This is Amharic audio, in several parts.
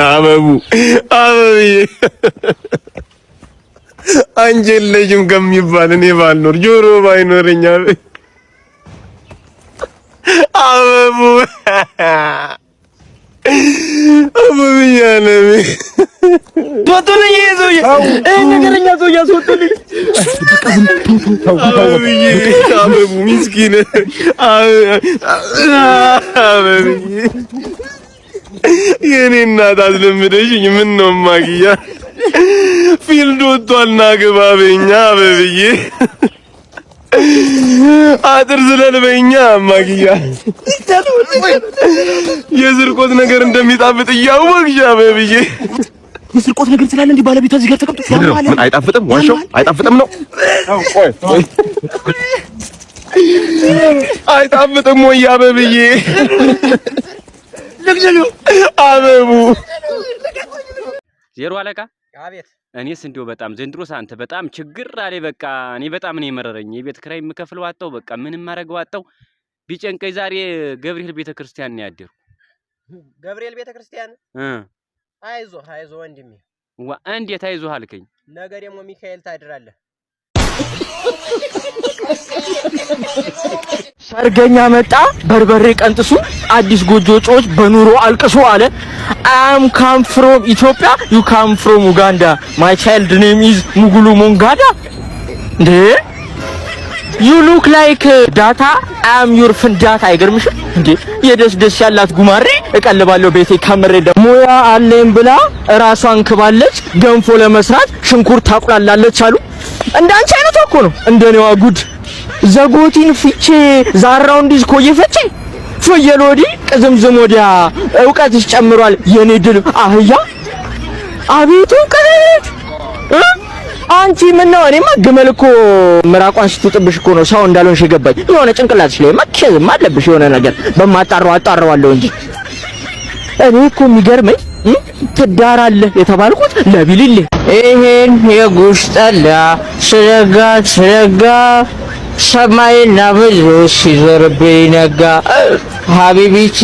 አበቡ አንጀል ልጅም ከሚባል እኔ ባልኖር ጆሮ ባይኖርኛ አበቡ አበብያለሁ ቶቶልኝ ይዞኝ ነገርኛ ሰው ያስወጡልኝ አበቡ ምስኪን አበቡ የኔ እናት አስለምደሽኝ ምን ነው ማግያ ፊልድ ወጥቷልና ገባበኛ አበብዬ አጥር ስለልበኛ ማግያ የዝርቆት ነገር እንደሚጣፍጥ እያወቅሽ አበብዬ የዝርቆት ነገር ስላለ እንዴ ባለቤቷ እዚህ ጋር ተቀምጦ ያማለ አይጣፍጥም ዋሻው አይጣፍጥም ነው አይጣፍጥም ወይ አበብዬ ለግጀሉ አበቡ ዜሮ አለቃ አቤት እኔስ እንደው በጣም ዘንድሮስ አንተ በጣም ችግር አለ በቃ እኔ በጣም ነው የመረረኝ የቤት ክራይ የምከፍለው አጣው በቃ ምንም ማረጋው አጣው ቢጨንቀኝ ዛሬ ገብርኤል ቤተክርስቲያን ነው ያደርኩ ገብርኤል ቤተክርስቲያን አይዞህ ወንድሜ እንዴት አይዞህ አልከኝ ነገ ደግሞ ሚካኤል ታድራለህ ሰርገኛ መጣ በርበሬ ቀንጥሱ አዲስ ጎጆ ጮች በኑሮ አልቅሱ አለ አም ካም ፍሮም ኢትዮጵያ ዩ ካም ፍሮም ኡጋንዳ ማይ ቻይልድ ኔም ኢዝ ሙጉሉ ሞንጋዳ እንዴ ዩ ሉክ ላይክ ዳታ አም ዩር ፍንዳታ አይገርምሽም እንዴ የደስ ያላት ጉማሬ እቀልባለሁ ቤቴ ከምሬ ሙያ አለኝ ብላ ራሷን ክባለች ገንፎ ለመስራት ሽንኩርት ታቁላላለች አሉ እንዳንቺ አይነት እኮ ነው እንደኔዋ ጉድ ዘጎቲን ፍቼ ዛራው እንዲስ ኮየፈቼ ፍየሎዲ ቅዝምዝም ወዲያ ዕውቀትሽ ጨምሯል የኔ ድል አህያ አቤት ዕውቀት አንቺ ምን ነው እኔማ ግመል እኮ ምራቋን ስትጥብሽ እኮ ነው ሰው እንዳልሆንሽ የገባኝ የሆነ ጭንቅላትሽ ላይ መከዘም አለብሽ የሆነ ነገር በማጣራው አጣራዋለሁ እንጂ እኔ እኮ የሚገርመኝ ትዳራለህ የተባልኩት ለቢልሌ ይሄን የጉሽ ጠላ ስለጋ ሰማይና ምድሩ ሲዞርብኝ ነጋ ሀቢቢቲ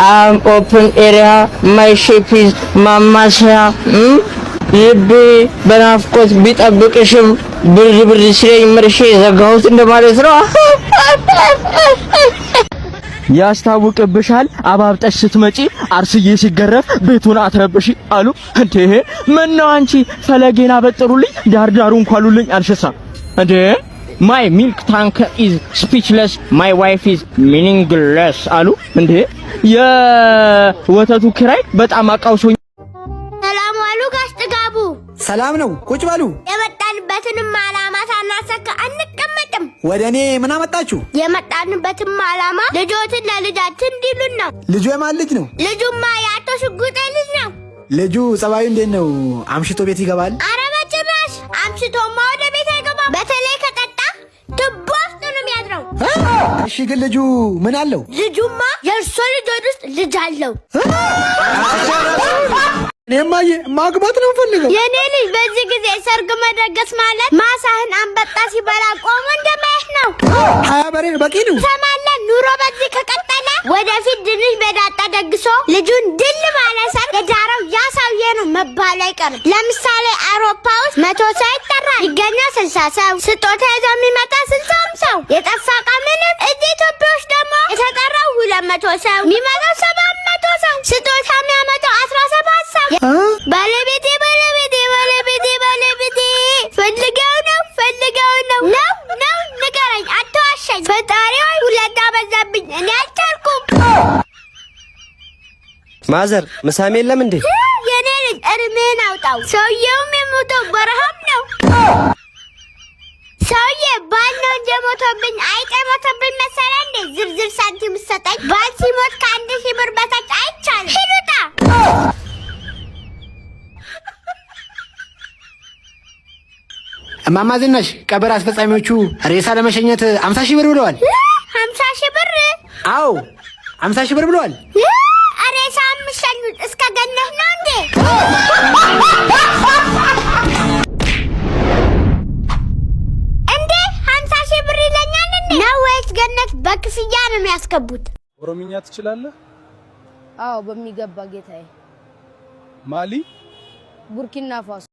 አም ኦፕን ኤሪያ ማይ ሼፕ ኢዝ ማማሰያ ልቤ በናፍቆት ቢጠብቅሽም ብር ሲለኝ መርሼ ዘጋሁት እንደማለት ነው ያስታውቅብሻል አባብጠሽ ስትመጪ አርስዬ ሲገረፍ ቤቱን አትረብሺ አሉ እንዴ ምን ነው አንቺ ፈለጌና በጥሩልኝ ዳርዳሩ እንኳሉልኝ አልሽሳ እንዴ my milk tank is speechless my wife is meaningless አሉ እንዴ የወተቱ ክራይ በጣም አቃውሶኝ ሰላም ዋሉ ጋሽ ጥጋቡ ሰላም ነው ቁጭ በሉ የመጣንበትንም ዓላማ ሳናሰካ አንቀመጥም ወደኔ ምን አመጣችሁ የመጣንበትም ዓላማ ልጆትን ለልጃችን እንዲሉን ነው ልጁ የማን ልጅ ነው ልጁማ ያቶ ሽጉጤ ልጅ ነው ልጁ ጸባዩ እንዴት ነው አምሽቶ ቤት ይገባል አረ በጭራሽ አምሽቶማ ወደ ቤት አይገባም በተለይ ከጠጣ ትቦስ ነው የሚያድረው እሺ ግን ልጁ ምን አለው ልጁማ የእርሶ ልጆች ውስጥ ልጅ አለው እኔማ ማግባት ነው ፈልገው የኔ ልጅ በዚህ ጊዜ ሰርግ መደገስ ማለት ማሳህን አንበጣ ሲበላ ቆሞ እንደማየት ነው 20 በሬ በቂ ነው ሰማለን ኑሮ በዚህ ከቀጠለ ወደፊት ድንሽ በዳጣ ደግሶ ልጁን ድል ባለ ሰርግ የዳረው ያሳውየ ነው መባል አይቀርም ለምሳሌ አውሮፓ ውስጥ 100 ሰው ይጠራል ይገኛ 60 ሰው ስጦታ ይዞ የሚመጣ 60 ሰው የጠፋ ዕቃ ምንም እዚህ ኢትዮጵያ ውስጥ ደግሞ የተጠራው 200 ሰው የሚመጣው 700 ሰው ስጦታ የሚያመጣው 17 ሰው ባለቤቴ ፈልገው ነው ንገረኝ አትዋሸኝ ፈጣሪ ሆይ ሁለት አበዛብኝ እኔ አልቻልኩም ማዘር ምሳም የለም እንዴ የኔ ልጅ እርሜን አውጣው ሰውየውም የሞተው በረሃብ ነው ሰውዬ ባል ነው እንጂ ሞቶብኝ አይጤ ሞቶብኝ መሰለህ እንዴ ዝርዝር ሳንቲም ሰጠኝ ባል ሲሞት ከ1000 ብር በታች አይቻልም ሂዱታ እማማ ዝናሽ ቀብር አስፈጻሚዎቹ ሬሳ ለመሸኘት 50,000 ብር ብለዋል 50,000 ብር አዎ 50,000 ብር ብለዋል ሬሳ ምሸኙት እስከ ገነት ነው እንዴ እንዴ 50,000 ብር ይለኛል እንዴ ነው ወይስ ገነት በክፍያ ነው የሚያስገቡት ኦሮምኛ ትችላለህ አዎ በሚገባ ጌታዬ ማሊ ቡርኪና ፋሶ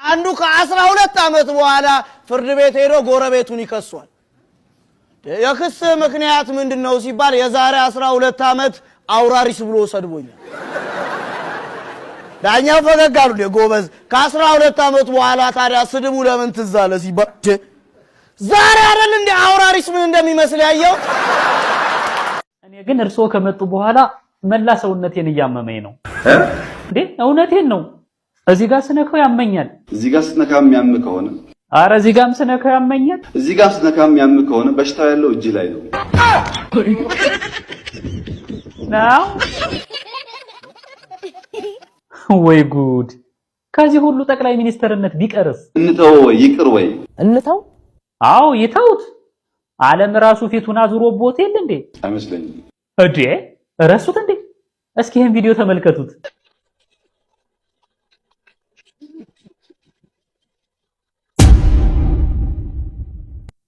አንዱ ከ12 አመት በኋላ ፍርድ ቤት ሄዶ ጎረቤቱን ይከሷል። የክስ ምክንያት ምንድነው ሲባል የዛሬ 12 አመት አውራሪስ ብሎ ሰድቦኛል። ዳኛው ፈገግ አሉ። ጎበዝ ከ12 አመት በኋላ ታዲያ ስድቡ ለምን ትዝ አለ ሲባል ዛሬ አይደል እንደ አውራሪስ ምን እንደሚመስል ያየው። እኔ ግን እርሶ ከመጡ በኋላ መላ ሰውነቴን እያመመኝ ነው እንዴ? እውነቴን ነው። እዚህ ጋር ስነካው ያመኛል። እዚህ ጋር ስነካም ያም ከሆነ አረ እዚህ ጋርም ስነካው ያመኛል። እዚህ ጋር ስነካም ያም ከሆነ በሽታው ያለው እጅ ላይ ነው። ናው ወይ ጉድ! ከዚህ ሁሉ ጠቅላይ ሚኒስተርነት ቢቀርስ? እንተው ይቅር ወይ እንተው? አዎ ይተውት። ዓለም ራሱ ፊቱን አዙሮቦት የለ እንዴ? አይመስለኝም። እዴ ረሱት እንዴ? እስኪ ይሄን ቪዲዮ ተመልከቱት።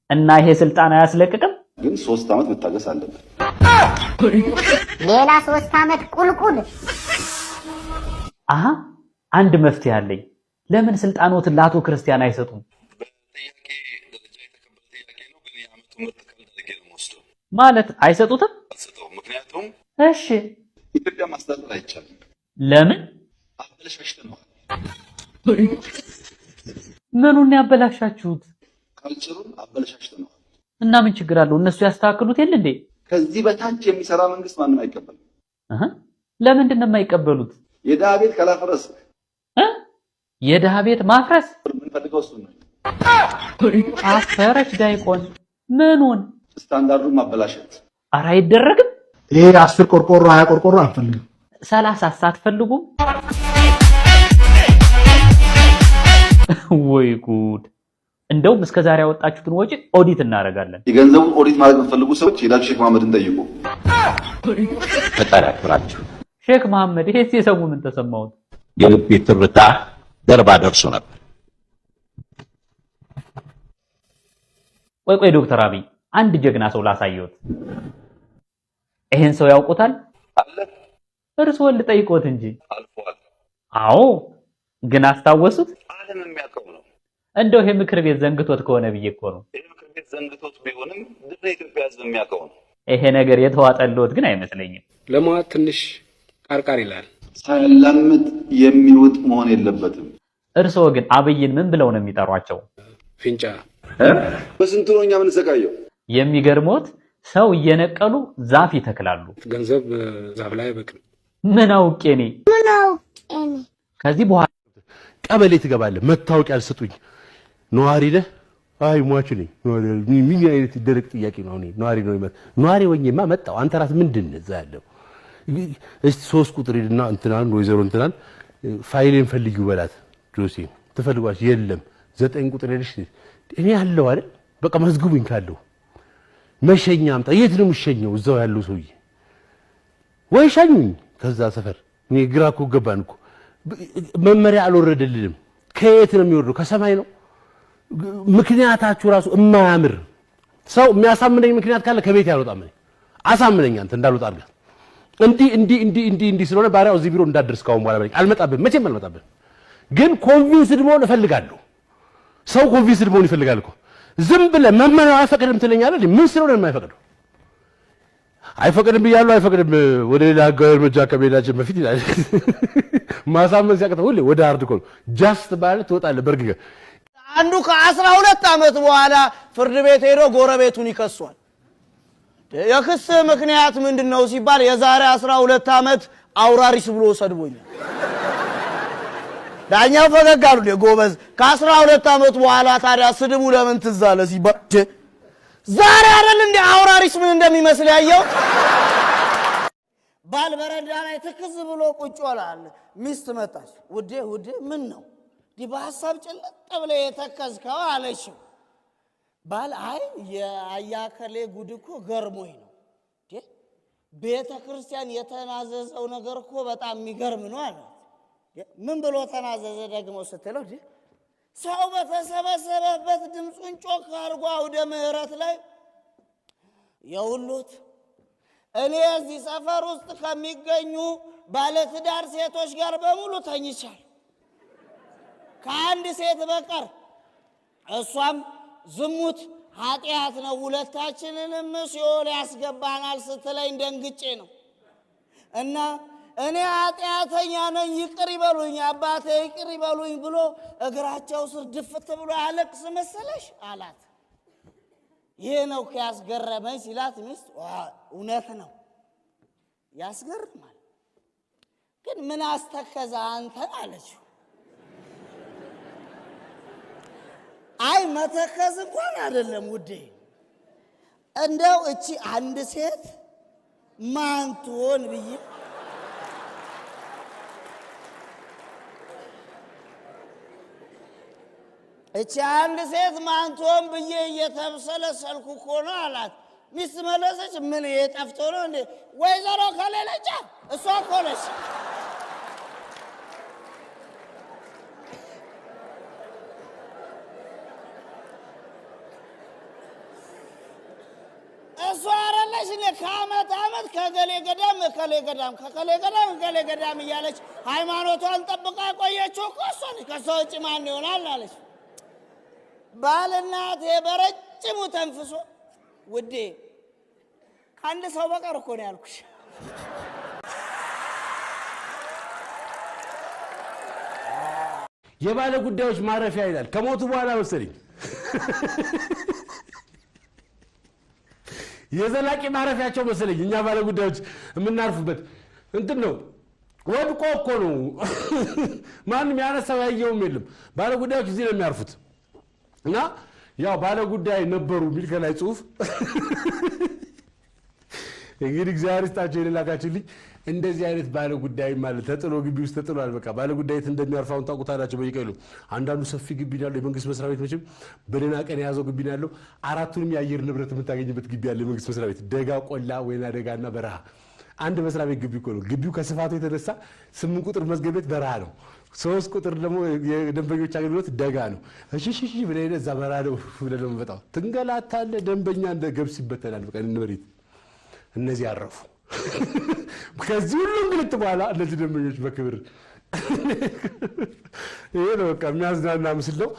እና ይሄ ስልጣን አያስለቅቅም? ግን 3 አመት መታገስ አለበት። ሌላ 3 አመት ቁልቁል። አሃ አንድ መፍትሄ አለኝ። ለምን ስልጣኖትን ለአቶ ክርስቲያን አይሰጡም? ማለት አይሰጡትም? ምክንያቱም እሺ ኢትዮጵያ ማስተዳደር አይቻልም። ለምን? አበላሽተነዋል። ምኑን ያበላሻችሁት? ካልቸሩን አበላሽተነዋል። እና ምን ችግር አለው? እነሱ ያስተካክሉት የለ እንዴ? ከዚህ በታች የሚሰራ መንግስት ማንም አይቀበልም። ለምንድን ነው የማይቀበሉት? የድሃ ቤት ካላፈረስ የድሃ ቤት ማፍረስ ምን ፈልገው እሱ ነው። አፈረች ዳይቆን ምኑን? ስታንዳርዱን ማበላሸት። ኧረ አይደረግም። ይሄ 10 ቆርቆሮ 20 ቆርቆሮ አንፈልግም። 30 አትፈልጉም? ወይ ጉድ! እንደውም እስከዛሬ ያወጣችሁትን ወጪ ኦዲት እናደርጋለን። የገንዘቡን ኦዲት ማድረግ የምትፈልጉ ሰዎች ሄዳችሁ ሼክ መሐመድን ጠይቁ። ፈጣሪ ያክብራችሁ። ሼክ መሐመድ ይሄ ሲሰሙ ምን ተሰማው? የልቤ ትርታ ደርባ ደርሶ ነበር። ቆይ ዶክተር አብይ አንድ ጀግና ሰው ላሳየዎት። ይሄን ሰው ያውቁታል? አለ እርስዎን ልጠይቅዎት እንጂ። አልፏል። አዎ ግን አስታወሱት? ዓለም የሚያውቀው ነው። እንደው ይሄ ምክር ቤት ዘንግቶት ከሆነ ብዬ እኮ ነው። ይሄ ምክር ቤት ዘንግቶት ቢሆንም ድረ ኢትዮጵያ ህዝብ የሚያውቀው ነው። ይሄ ነገር የተዋጠልዎት ግን አይመስለኝም። ለማዋጥ ትንሽ ቃርቃር ይላል። ሳያላምጥ የሚውጥ መሆን የለበትም። እርስዎ ግን አብይን ምን ብለው ነው የሚጠሯቸው? ፊንጫ። በስንቱ ነው እኛ የምንሰቃየው? የሚገርሞት ሰው እየነቀሉ ዛፍ ይተክላሉ። ገንዘብ ዛፍ ላይ አይበቅልም። ምን አውቄ እኔ ከዚህ በኋላ ቀበሌ ትገባለህ። መታወቂያ አልሰጡኝ። ነዋሪ ነህ? አይ ሟቹ ነኝ። ምን አይነት ደረቅ ጥያቄ ነው? እኔ ነዋሪ ነው ይመጣ ነዋሪ ወኝማ መጣው። አንተ ራስ ምንድን ነህ እዛ ያለው? እስቲ 3 ቁጥር ሄድና እንትናን ወይዘሮ እንትናን ፋይሌን ፈልጊው በላት። ጆሲ ትፈልጓች የለም 9 ቁጥር ሄድሽ እኔ ያለው አይደል በቃ መዝግቡኝ ካለው መሸኛ አምጣ። የት ነው የምሸኘው? እዛው ያለው ሰውዬ ወይ ሻኙኝ ከዛ ሰፈር። እኔ ግራ እኮ ገባን እኮ መመሪያ አልወረደልንም። ከየት ነው የሚወርደው? ከሰማይ ነው። ምክንያታችሁ ራሱ የማያምር ሰው የሚያሳምነኝ ምክንያት ካለ ከቤት ያልወጣም። እኔ አሳምነኝ አንተ እንዳልወጣ አድርጋ እንዲህ ስለሆነ ባሪያው እዚህ ቢሮ እንዳደርስ ካሁን በኋላ በለኝ። አልመጣብህም፣ መቼም አልመጣብህም። ግን ኮንቪንስድ መሆን እፈልጋለሁ። ሰው ኮንቪንስድ መሆን ይፈልጋል እኮ። ዝም ብለህ መመሪያው አይፈቅድም ትለኛለህ። ምን ስለሆነ የማይፈቅደው? አይፈቅድም ብያለሁ። አይፈቅድም ወደ ሌላ ህጋዊ እርምጃ ከመሄዳችን በፊት ይላል። ማሳመን ሲያቅተው ሁሌ ወደ አርድ ኮል ጃስት ባለ ትወጣለህ በርግገህ። አንዱ ከ12 አመት በኋላ ፍርድ ቤት ሄዶ ጎረቤቱን ይከሷል። የክስ ምክንያት ምንድነው ሲባል የዛሬ 12 አመት አውራሪስ ብሎ ሰድቦኛል። ዳኛው ፈገግ አሉ። ጎበዝ ከ12 አመት በኋላ ታዲያ ስድቡ ለምን ትዝ አለ ሲባል ዛሬ አይደል እንደ አውራሪስ ምን እንደሚመስል ያየው። ባል በረንዳ ላይ ትክዝ ብሎ ቁጭ ብሏል። ሚስት መጣች። ውዴ ምን ነው ዲ በሐሳብ ጭልጥ ብለህ የተከዝከው አለችው። ባል አይ የአያከሌ ጉድ እኮ ገርሞኝ ነው። ቤተ ክርስቲያን የተናዘዘው ነገር እኮ በጣም የሚገርም ነው አለ። ምን ብሎ ተናዘዘ ደግሞ ስትለው ሰው በተሰበሰበበት ድምፁን ጮክ አድርጎ አውደ ምህረት ላይ የውሎት እኔ እዚህ ሰፈር ውስጥ ከሚገኙ ባለትዳር ሴቶች ጋር በሙሉ ተኝቻለሁ ከአንድ ሴት በቀር። እሷም ዝሙት ኃጢአት ነው ሁለታችንንም ሲኦል ያስገባናል ስትለኝ ደንግጬ ነው። እና እኔ ኃጢአተኛ ነኝ ይቅር ይበሉኝ አባቴ ይቅር ይበሉኝ ብሎ እግራቸው ስር ድፍት ብሎ ያለቅስ መሰለሽ አላት። ይሄ ነው ያስገረመኝ ሲላት ሚስት እውነት ነው ያስገርማል፣ ግን ምን አስተከዛ አንተን አለችው። አይ መተከዝ እንኳን አይደለም ውዴ፣ እንደው እቺ አንድ ሴት ማን ትሆን ብዬ እቺ አንድ ሴት ማን ትሆን ብዬ እየተብሰለሰልኩ እኮ ነው አላት። ሚስት መለሰች፣ ምን የጠፍቶ ነው እንዴ? ወይዘሮ ከሌለች እሷ እኮ ነች። እሷ አረለሽ ከዓመት ዓመት ከገሌ ገዳም ከሌ ገዳም ከከሌ ገዳም ከሌ ገዳም እያለች ሃይማኖቷን ጠብቃ ቆየችው እኮ እሷ ነች። ከሷ ውጭ ማን ይሆናል አለች። ባልናቴ በረጅሙ ተንፍሶ ውዴ ከአንድ ሰው በቀር እኮ ነው ያልኩሽ። የባለ ጉዳዮች ማረፊያ ይላል። ከሞቱ በኋላ መሰለኝ የዘላቂ ማረፊያቸው መሰለኝ እኛ ባለ ጉዳዮች የምናርፉበት እንትን ነው። ወድቆ እኮ ነው ማንም ያነሳው ያየውም የለም። ባለ ጉዳዮች እዚህ ነው የሚያርፉት። እና ያው ባለ ጉዳይ ነበሩ የሚል ከላይ ጽሁፍ እንግዲህ እግዚአብሔር ይስጣቸው የሌላካችልኝ እንደዚህ አይነት ባለ ጉዳይ ማለት ተጥሎ ግቢ ውስጥ ተጥሏል። በቃ ባለ ጉዳይ እንደሚያርፋውን ታውቁታላችሁ። በየቀኑ አንዳንዱ ሰፊ ግቢ ነው ያለው የመንግስት መስሪያ ቤት መቼም በደህና ቀን የያዘው ግቢ ነው ያለው። አራቱንም የአየር ንብረት የምታገኝበት ግቢ ያለ የመንግስት መስሪያ ቤት ደጋ፣ ቆላ፣ ወይና ደጋና በረሃ አንድ መስሪያ ቤት ግቢ እኮ ነው። ግቢው ከስፋቱ የተነሳ 8 ቁጥር መዝገብ ቤት በረሃ ነው። 3 ቁጥር ደግሞ የደንበኞች አገልግሎት ደጋ ነው። እሺ ብለህ እዛ በረሃ ነው ብለህ ነው የምመጣው። ትንገላታለህ። ደንበኛ እንደ ገብስ ይበተናል። በቃ እንበሪት እነዚህ አረፉ። ከዚህ ሁሉ እንግልት በኋላ እነዚህ ደንበኞች በክብር ይሄ ነው በቃ የሚያዝናና ምስል ነው።